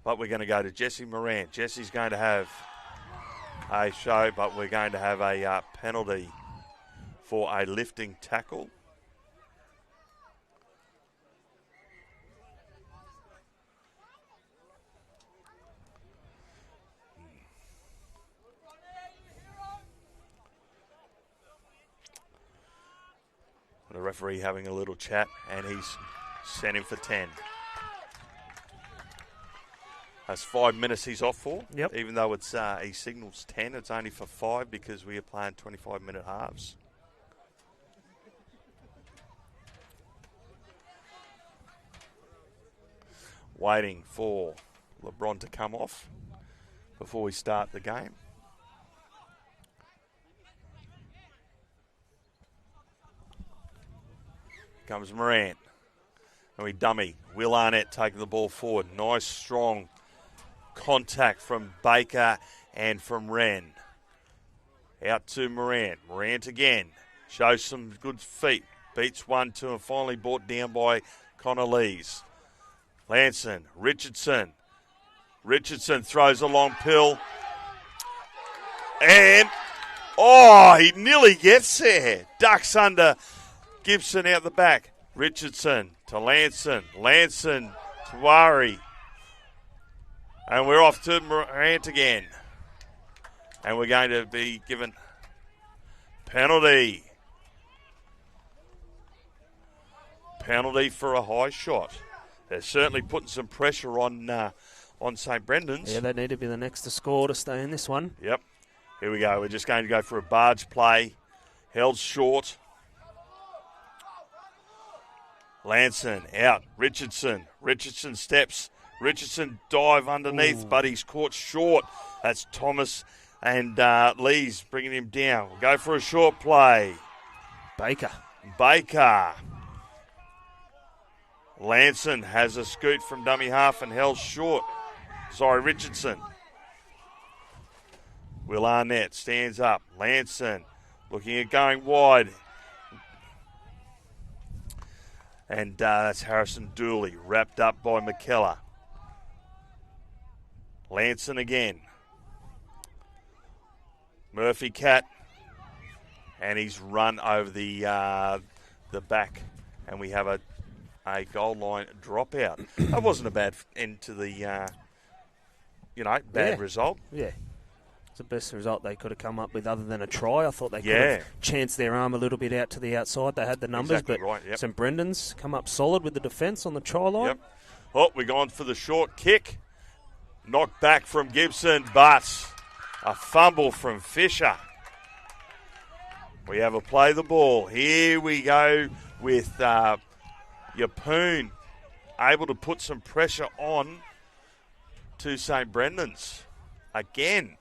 But we're going to go to Jesse Moran. Jesse's going to have a show, but we're going to have a penalty for a lifting tackle. The referee having a little chat, and he's sent him for 10. That's 5 minutes he's off for. Yep. Even though it's he signals 10, it's only for 5 because we are playing 25-minute halves. Waiting for LeBron to come off before we start the game. Comes Moran. And we dummy. Will Arnett taking the ball forward. Nice, strong contact from Baker and from Wren. Out to Moran. Morant again. Shows some good feet. Beats 1-2 and finally brought down by Connor Lees. Lanson. Richardson. Richardson throws a long pill. And, he nearly gets there. Ducks under. Gibson out the back. Richardson to Lanson. Lanson to Wari. And we're off to Morant again. And we're going to be given penalty. Penalty for a high shot. They're certainly putting some pressure on St. Brendan's. Yeah, they need to be the next to score to stay in this one. Yep. Here we go. We're just going to go for a barge play. Held short. Lanson out. Richardson. Richardson steps. Richardson dive underneath, but he's caught short. That's Thomas And Lee's bringing him down. We'll go for a short play. Baker. Lanson has a scoot from dummy half and held short. Richardson. Will Arnett stands up. Lanson looking at going wide. And that's Harrison Dooley, wrapped up by McKellar. Lanson again. Murphy Cat. And he's run over the back. And we have a goal line dropout. That wasn't a bad end to the, bad result. Yeah. It's the best result they could have come up with other than a try. I thought they could have chanced their arm a little bit out to the outside. They had the numbers, exactly right, yep. St Brendan's come up solid with the defence on the try line. Yep. Oh, we're going for the short kick. Knocked back from Gibson, but a fumble from Fisher. We have a play the ball. Here we go with Yeppoon able to put some pressure on to St Brendan's again.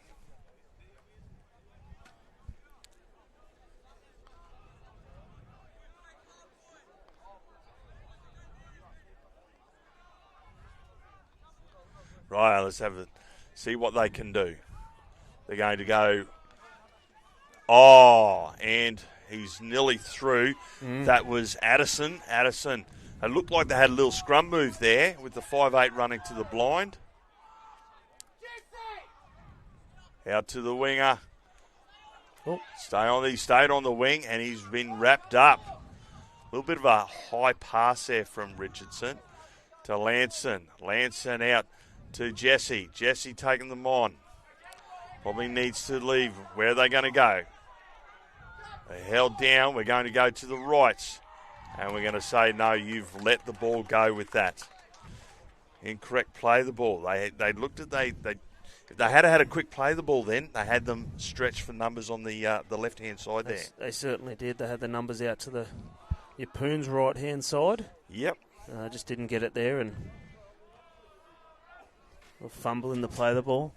Right, let's see what they can do. They're going to go. Oh, and he's nearly through. That was Addison. It looked like they had a little scrum move there with the 5'8" running to the blind. Out to the winger. Oh. He stayed on the wing, and he's been wrapped up. A little bit of a high pass there from Richardson to Lanson. Lanson out to Jesse. Jesse taking them on. Probably needs to leave. Where are they going to go? They're held down. We're going to go to the right. And we're going to say, no, you've let the ball go with that. Incorrect play the ball. They looked at, if they had had a quick play the ball then, they had them stretched for numbers on the left-hand side there. They certainly did. They had the numbers out to the Yeppoon's right-hand side. Yep. Just didn't get it there and a fumble in the play the ball.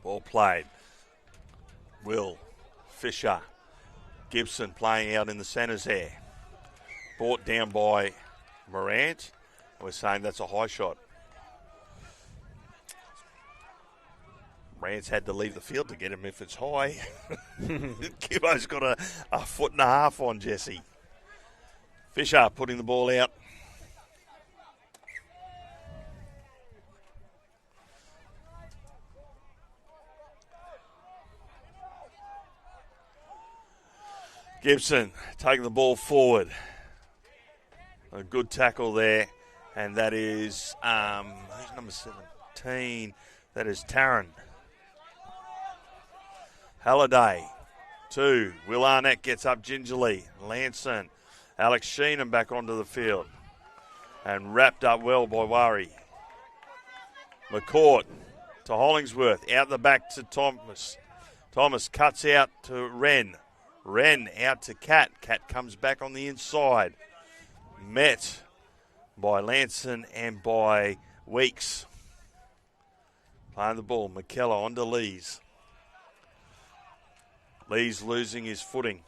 Ball played. Will, Fisher, Gibson playing out in the centres there. Brought down by Morant. We're saying that's a high shot. Morant's had to leave the field to get him if it's high. Gibbo's got a foot and a half on Jesse. Fisher putting the ball out. Gibson taking the ball forward. A good tackle there. And that is, who's number 17? That is Tarrant. Halliday. 2. Will Arnett gets up gingerly. Lanson. Alex Sheenham back onto the field. And wrapped up well by Worry. McCourt to Hollingsworth. Out the back to Thomas. Thomas cuts out to Wren. Wren out to Cat. Cat comes back on the inside. Met by Lanson and by Weeks. Playing the ball. McKellar onto Lees. Lees losing his footing.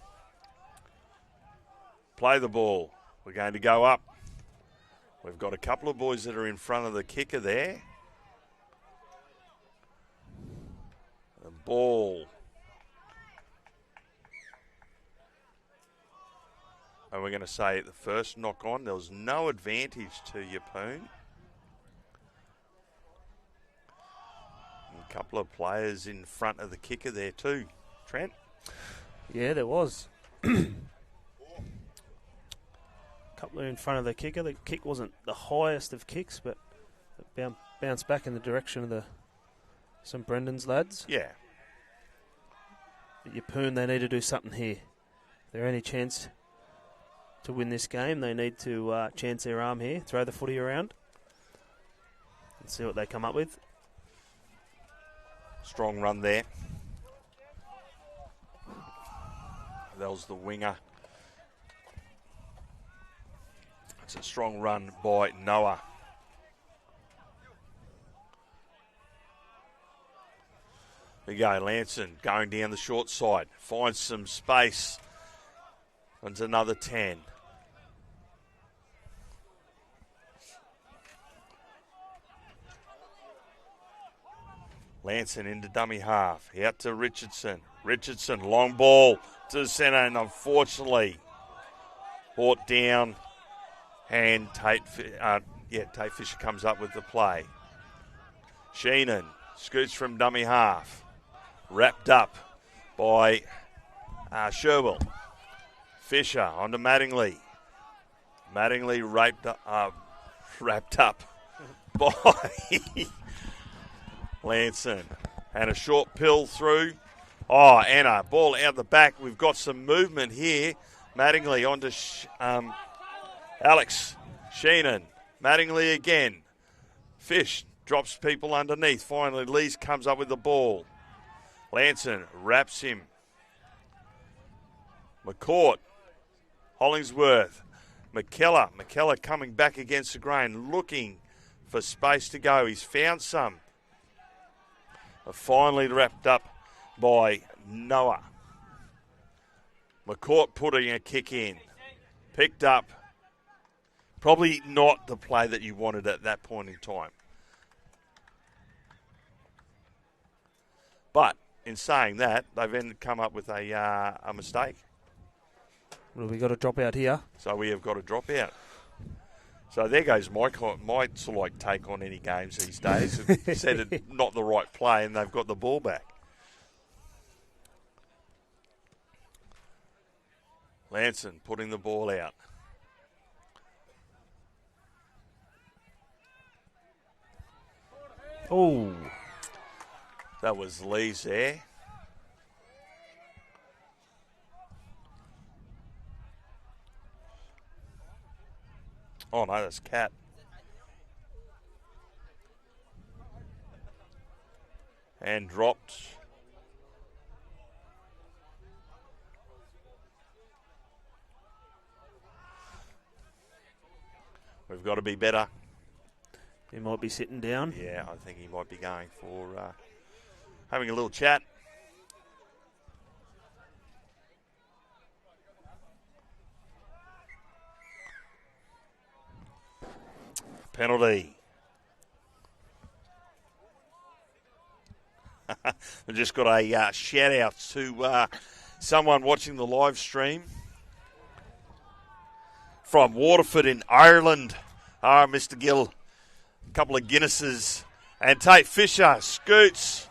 Play the ball. We're going to go up. We've got a couple of boys that are in front of the kicker there. The ball. And we're going to say at the first knock on, there was no advantage to Yeppoon. A couple of players in front of the kicker there too. Trent? Yeah, there was. Couple in front of the kicker. The kick wasn't the highest of kicks, but it bounced back in the direction of the St Brendan's lads. Yeah. But Yeppoon, they need to do something here. If there any chance to win this game, they need to chance their arm here, throw the footy around, and see what they come up with. Strong run there. That was the winger. It's a strong run by Noah. There you go, Lanson going down the short side. Finds some space. And another 10. Lanson into dummy half. Out to Richardson. Richardson, long ball to the centre, and unfortunately brought down. And Tate Fisher comes up with the play. Sheenan scoots from dummy half. Wrapped up by Sherwell. Fisher onto Mattingly. Mattingly wrapped up by Lanson. And a short pill through. Oh, Anna, ball out the back. We've got some movement here. Mattingly onto Alex. Sheenan. Mattingly again. Fish drops people underneath. Finally, Lees comes up with the ball. Lanson wraps him. McCourt. Hollingsworth. McKellar coming back against the grain, looking for space to go. He's found some. Finally wrapped up by Noah. McCourt putting a kick in. Picked up. Probably not the play that you wanted at that point in time. But in saying that, they've then come up with a mistake. Well, we got a drop out here. So we have got a drop out. So there goes my sort of like take on any games these days. Said it not the right play, and they've got the ball back. Lanson putting the ball out. Oh, that was Lee's there. Oh, no, that's Cat. And dropped. We've got to be better. He might be sitting down. Yeah, I think he might be going for having a little chat. Penalty. We've just got a shout out to someone watching the live stream from Waterford in Ireland. Mr. Gill, a couple of Guinnesses. And Tate Fisher scoots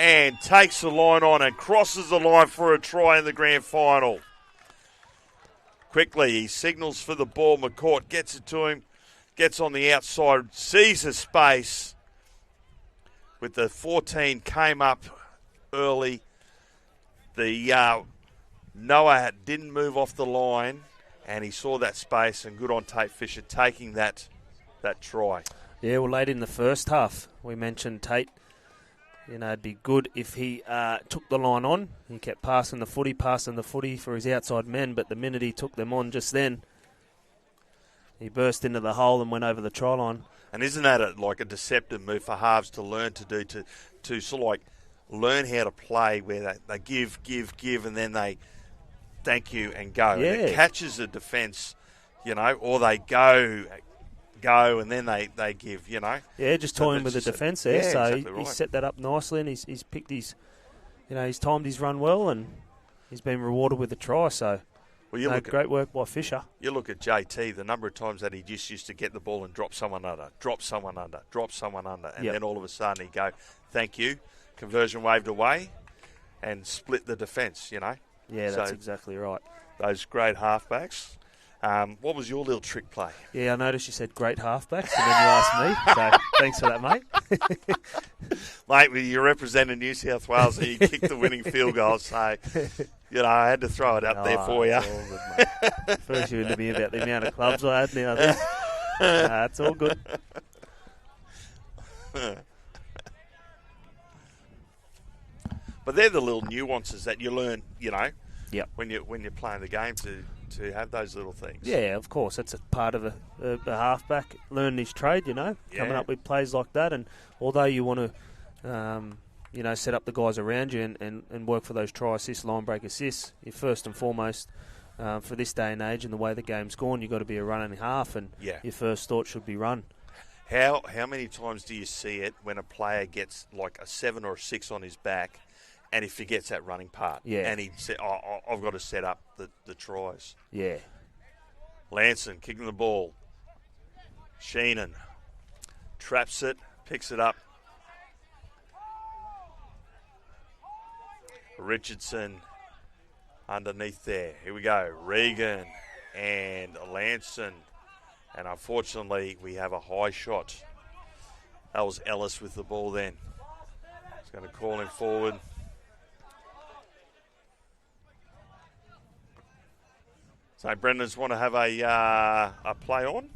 and takes the line on and crosses the line for a try in the grand final. Quickly, he signals for the ball. McCourt gets it to him, gets on the outside, sees a space. With the 14, came up early. The Noah didn't move off the line, and he saw that space, and good on Tate Fisher taking that try. Yeah, well, late in the first half, we mentioned Tate. You know, it'd be good if he took the line on. He kept passing the footy for his outside men, but the minute he took them on just then, he burst into the hole and went over the try line. And isn't that like a deceptive move for halves to learn to do, to sort of like learn how to play where they give, and then they thank you and go. Yeah. And it catches the defence, you know, or they go, and then they give, you know. Yeah, just toying with the defence there. Yeah, so exactly right. He's set that up nicely, and he's picked his, you know, he's timed his run well, and he's been rewarded with a try. So, great work by Fisher. You look at JT, the number of times that he just used to get the ball and drop someone under, and then all of a sudden he'd go, thank you, conversion waved away, and split the defence, you know. Yeah, that's exactly right. Those great halfbacks. What was your little trick play? Yeah, I noticed you said great halfbacks, and then you asked me. So thanks for that, mate. Mate, you're representing New South Wales, and you kicked the winning field goal. So, you know, I had to throw it up there for you. Good, first you interview about the amount of clubs I had now. It's all good. But they're the little nuances that you learn, you know, yep. when you're playing the game to have those little things. Yeah, of course. That's a part of a halfback, learning his trade, you know, coming up with plays like that. And although you want to set up the guys around you and work for those try assists, line break assists. First and foremost, for this day and age and the way the game's gone, you've got to be a run and a half, and your first thought should be run. How many times do you see it when a player gets like a 7 or a 6 on his back and he forgets that running part? Yeah. And he said, I've got to set up the tries. Yeah. Lanson kicking the ball. Sheenan traps it, picks it up. Richardson underneath there. Here we go. Regan and Lanson. And unfortunately, we have a high shot. That was Ellis with the ball then. He's going to call him forward. So Brendan's want to have a play on.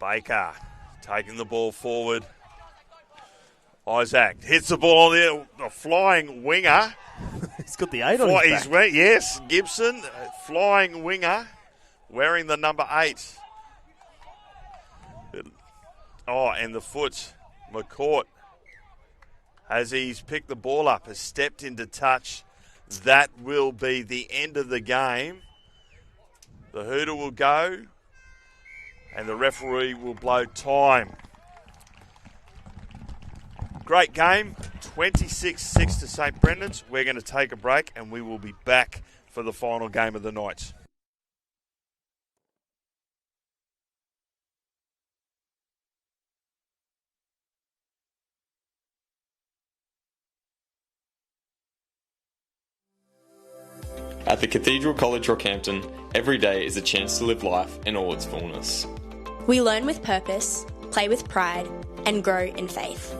Baker taking the ball forward. Isaac hits the ball on the flying winger. He's got the 8 on his back. Yes, Gibson, flying winger, wearing the number 8. And the foot, McCourt, as he's picked the ball up, has stepped into touch. That will be the end of the game. The hooter will go, and the referee will blow time. Great game, 26-6 to St. Brendan's. We're going to take a break, and we will be back for the final game of the night. At the Cathedral College Rockhampton, every day is a chance to live life in all its fullness. We learn with purpose, play with pride, and grow in faith.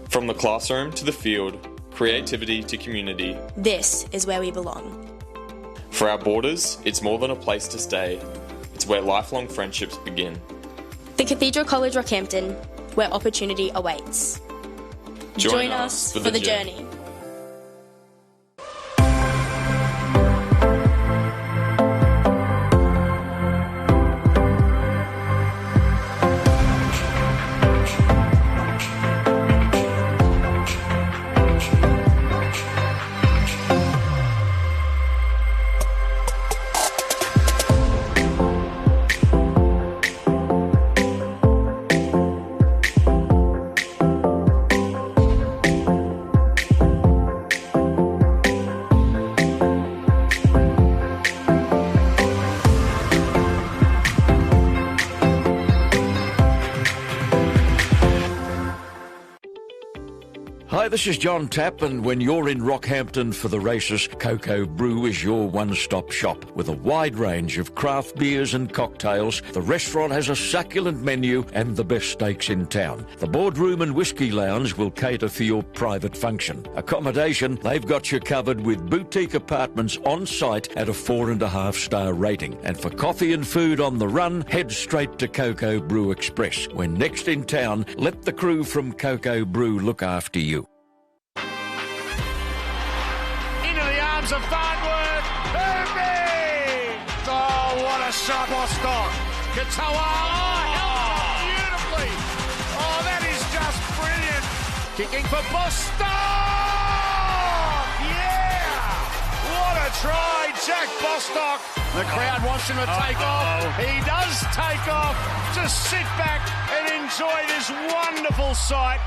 From the classroom to the field, creativity to community, this is where we belong. For our boarders, it's more than a place to stay. It's where lifelong friendships begin. The Cathedral College Rockhampton, where opportunity awaits. Join us for the journey. Hi, this is John Tapp, and when you're in Rockhampton for the races, Cocoa Brew is your one-stop shop. With a wide range of craft beers and cocktails, the restaurant has a succulent menu and the best steaks in town. The boardroom and whiskey lounge will cater for your private function. Accommodation, they've got you covered with boutique apartments on site at a 4.5-star rating. And for coffee and food on the run, head straight to Cocoa Brew Express. When next in town, let the crew from Cocoa Brew look after you. Of Farnworth, Herbie! Oh, what a shot, Bostock! Katoa, held beautifully! Oh, that is just brilliant! Kicking for Bostock! Yeah! What a try, Jack Bostock! The crowd wants him to take off. He does take off. Just sit back and enjoy this wonderful sight.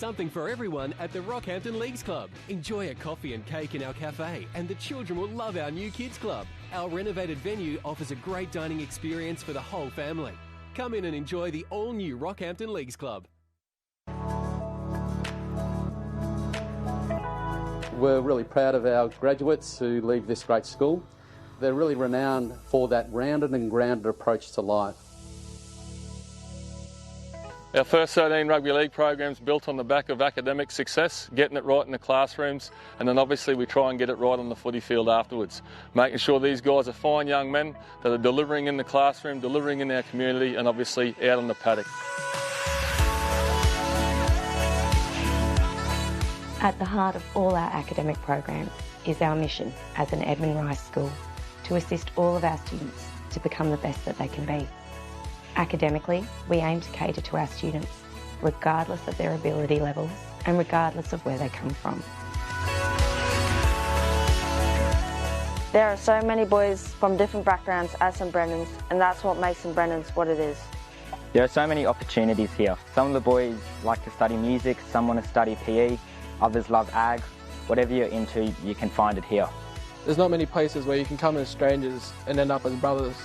something for everyone at the Rockhampton Leagues Club. Enjoy a coffee and cake in our cafe, and the children will love our new kids club. Our renovated venue offers a great dining experience for the whole family. Come in and enjoy the all-new Rockhampton Leagues Club. We're really proud of our graduates who leave this great school. They're really renowned for that rounded and grounded approach to life. Our first 13 rugby league programs built on the back of academic success, getting it right in the classrooms, and then obviously we try and get it right on the footy field afterwards, making sure these guys are fine young men that are delivering in the classroom, delivering in our community, and obviously out on the paddock. At the heart of all our academic programs is our mission as an Edmund Rice school to assist all of our students to become the best that they can be. Academically, we aim to cater to our students, regardless of their ability levels and regardless of where they come from. There are so many boys from different backgrounds at St Brendan's, and that's what makes St Brendan's what it is. There are so many opportunities here. Some of the boys like to study music, some want to study PE, others love ag. Whatever you're into, you can find it here. There's not many places where you can come as strangers and end up as brothers.